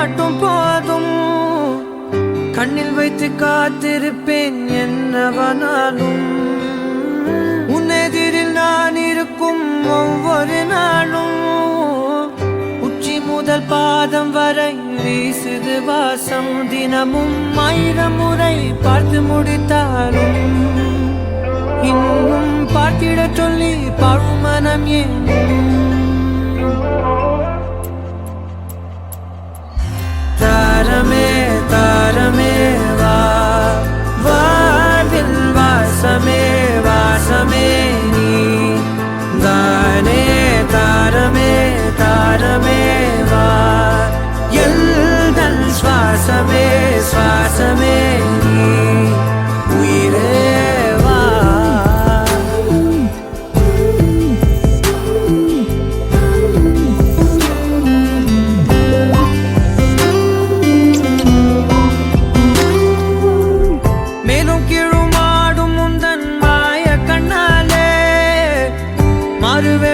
மட்டும் போதும். கண்ணில் வைத்து காத்திருப்பேன் என்னவனாலும். உன்னெதிரில் நான் இருக்கும் ஒவ்வொரு நாளும். உச்சி முதல் பாதம் வரை வீசுது வாசம். தினமும் 1000 முறை பார்த்து முடித்தாலும் இன்னும் பார்த்திட சொல்லி பழுமனம் ஏன்? தாரமே தாரமே வா, வாழ்வில் வாசமே வாசமே நீ தானே. தாரமே தாரமே வா, எல்தன் சுவாசமே சுவாசமே நீ உயிரே வா. மேலும் கீழுமாடும் முந்தன் மாய கண்ணாலே மாறுவே